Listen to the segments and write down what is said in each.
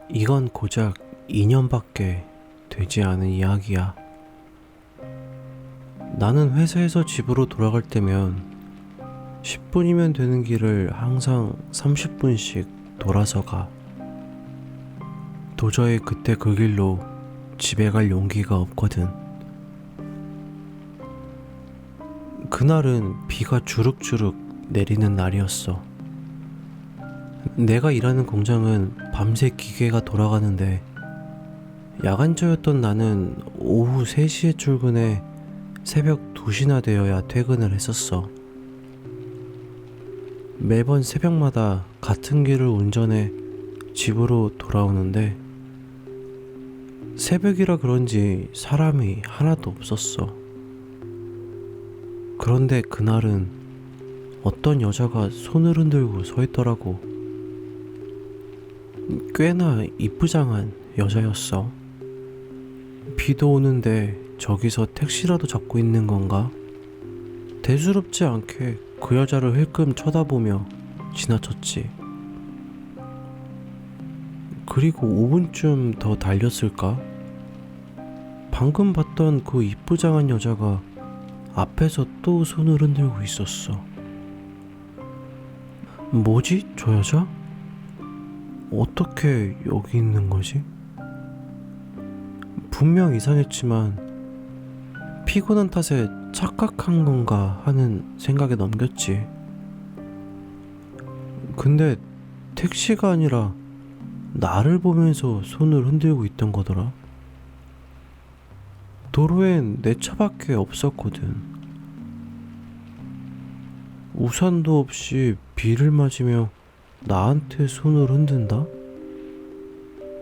이건 고작 2년밖에 되지 않은 이야기야. 나는 회사에서 집으로 돌아갈 때면 10분이면 되는 길을 항상 30분씩 돌아서 가. 도저히 그때 그 길로 집에 갈 용기가 없거든. 그날은 비가 주룩주룩 내리는 날이었어. 내가 일하는 공장은 밤새 기계가 돌아가는데 야간조였던 나는 오후 3시에 출근해 새벽 2시나 되어야 퇴근을 했었어. 매번 새벽마다 같은 길을 운전해 집으로 돌아오는데 새벽이라 그런지 사람이 하나도 없었어. 그런데 그날은 어떤 여자가 손을 흔들고 서 있더라고. 꽤나 이쁘장한 여자였어. 비도 오는데 저기서 택시라도 잡고 있는 건가? 대수롭지 않게 그 여자를 흘끔 쳐다보며 지나쳤지. 그리고 5분쯤 더 달렸을까? 방금 봤던 그 이쁘장한 여자가 앞에서 또 손을 흔들고 있었어. 뭐지? 저 여자? 어떻게 여기 있는 거지? 분명 이상했지만 피곤한 탓에 착각한 건가 하는 생각에 넘겼지. 근데 택시가 아니라 나를 보면서 손을 흔들고 있던 거더라. 도로엔 내 차밖에 없었거든. 우산도 없이 비를 맞으며 나한테 손을 흔든다?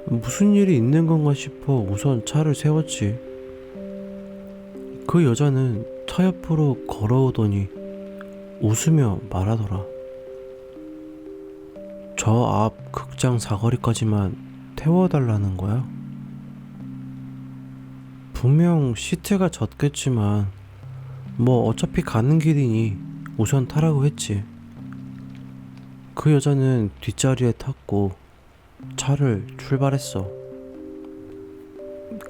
무슨 일이 있는 건가 싶어 우선 차를 세웠지. 그 여자는 차 옆으로 걸어오더니 웃으며 말하더라. 저 앞 극장 사거리까지만 태워달라는 거야. 분명 시트가 젖겠지만 뭐 어차피 가는 길이니 우선 타라고 했지. 그 여자는 뒷자리에 탔고 차를 출발했어.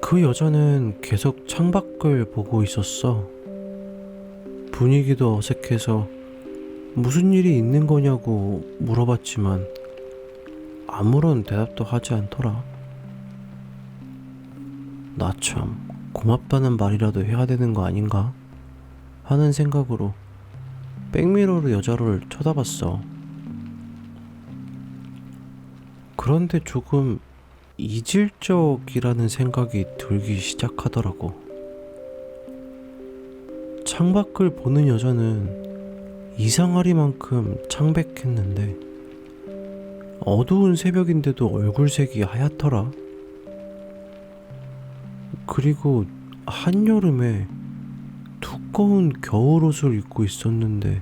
그 여자는 계속 창밖을 보고 있었어. 분위기도 어색해서 무슨 일이 있는 거냐고 물어봤지만 아무런 대답도 하지 않더라. 나 참 고맙다는 말이라도 해야 되는 거 아닌가 하는 생각으로 백미러로 여자를 쳐다봤어. 그런데 조금 이질적이라는 생각이 들기 시작하더라고. 창밖을 보는 여자는 이상하리만큼 창백했는데 어두운 새벽인데도 얼굴색이 하얗더라. 그리고 한여름에 두꺼운 겨울옷을 입고 있었는데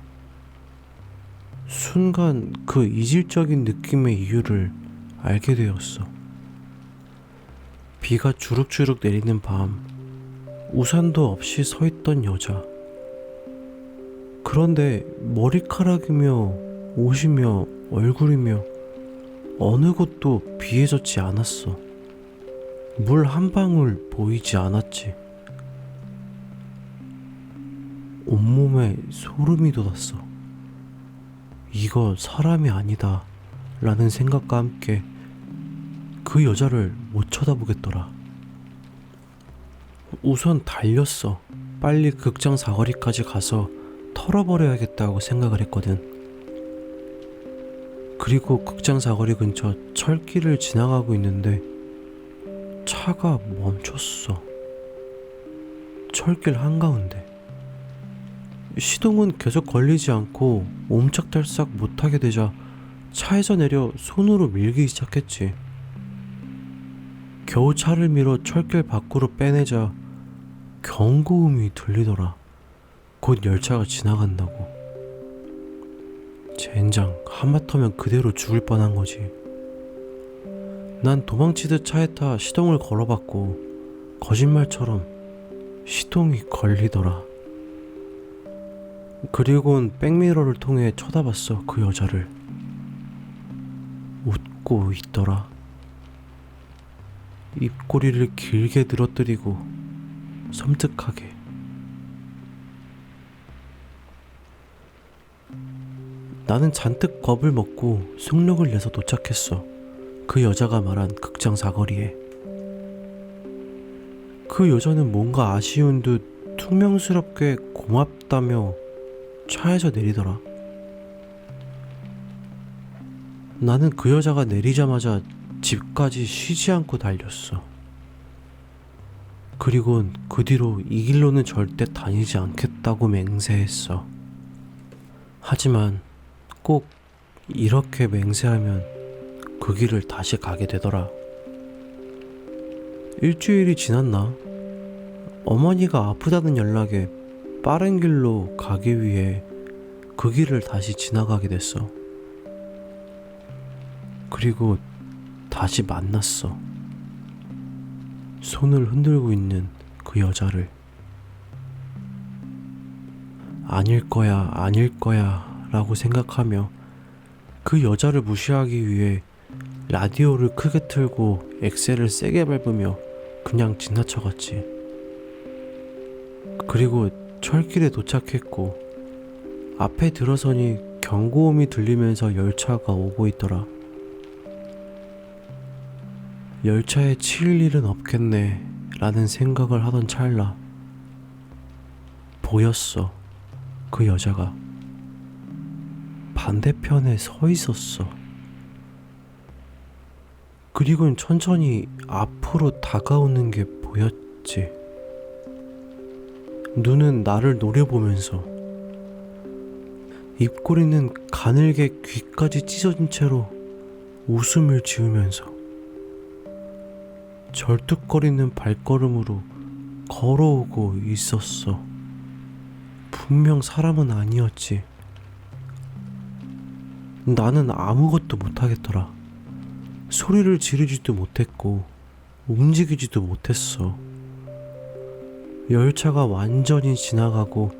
순간 그 이질적인 느낌의 이유를 알게 되었어. 비가 주룩주룩 내리는 밤, 우산도 없이 서 있던 여자. 그런데 머리카락이며 옷이며 얼굴이며 어느 곳도 비에 젖지 않았어. 물 한 방울 보이지 않았지. 온몸에 소름이 돋았어. 이거 사람이 아니다 라는 생각과 함께 그 여자를 못 쳐다보겠더라. 우선 달렸어. 빨리 극장 사거리까지 가서 털어버려야겠다고 생각을 했거든. 그리고 극장 사거리 근처 철길을 지나가고 있는데 차가 멈췄어. 철길 한가운데. 시동은 계속 걸리지 않고 옴짝달싹 못하게 되자 차에서 내려 손으로 밀기 시작했지. 겨우 차를 밀어 철길 밖으로 빼내자 경고음이 들리더라. 곧 열차가 지나간다고. 젠장, 하마터면 그대로 죽을 뻔한 거지. 난 도망치듯 차에 타 시동을 걸어봤고 거짓말처럼 시동이 걸리더라. 그리곤 백미러를 통해 쳐다봤어. 그 여자를. 웃고 있더라. 입꼬리를 길게 늘어뜨리고 섬뜩하게. 나는 잔뜩 겁을 먹고 속력을 내서 도착했어. 그 여자가 말한 극장 사거리에. 그 여자는 뭔가 아쉬운 듯 퉁명스럽게 고맙다며 차에서 내리더라. 나는 그 여자가 내리자마자 집까지 쉬지 않고 달렸어. 그리곤 그 뒤로 이 길로는 절대 다니지 않겠다고 맹세했어. 하지만 꼭 이렇게 맹세하면 그 길을 다시 가게 되더라. 일주일이 지났나? 어머니가 아프다는 연락에 빠른 길로 가기 위해 그 길을 다시 지나가게 됐어. 그리고 다시 만났어. 손을 흔들고 있는 그 여자를. 아닐 거야, 아닐 거야 라고 생각하며 그 여자를 무시하기 위해 라디오를 크게 틀고 엑셀을 세게 밟으며 그냥 지나쳐갔지. 그리고 철길에 도착했고 앞에 들어서니 경고음이 들리면서 열차가 오고 있더라. 열차에 치일 일은 없겠네 라는 생각을 하던 찰나 보였어. 그 여자가 반대편에 서 있었어. 그리고는 천천히 앞으로 다가오는 게 보였지. 눈은 나를 노려보면서, 입꼬리는 가늘게 귀까지 찢어진 채로 웃음을 지으면서 절뚝거리는 발걸음으로 걸어오고 있었어. 분명 사람은 아니었지. 나는 아무것도 못하겠더라. 소리를 지르지도 못했고 움직이지도 못했어. 열차가 완전히 지나가고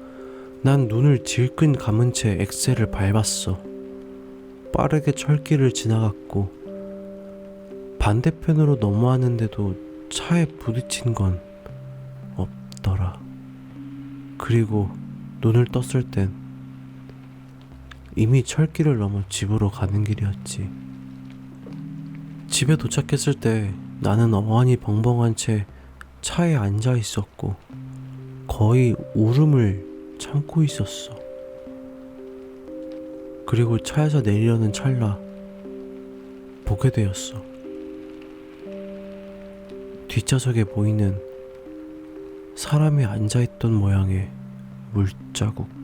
난 눈을 질끈 감은 채 엑셀을 밟았어. 빠르게 철길을 지나갔고 반대편으로 넘어왔는데도 차에 부딪힌 건 없더라. 그리고 눈을 떴을 땐 이미 철길을 넘어 집으로 가는 길이었지. 집에 도착했을 때 나는 어안이 벙벙한 채 차에 앉아 있었고 거의 울음을 참고 있었어. 그리고 차에서 내리려는 찰나 보게 되었어. 뒷좌석에 보이는 사람이 앉아있던 모양의 물자국.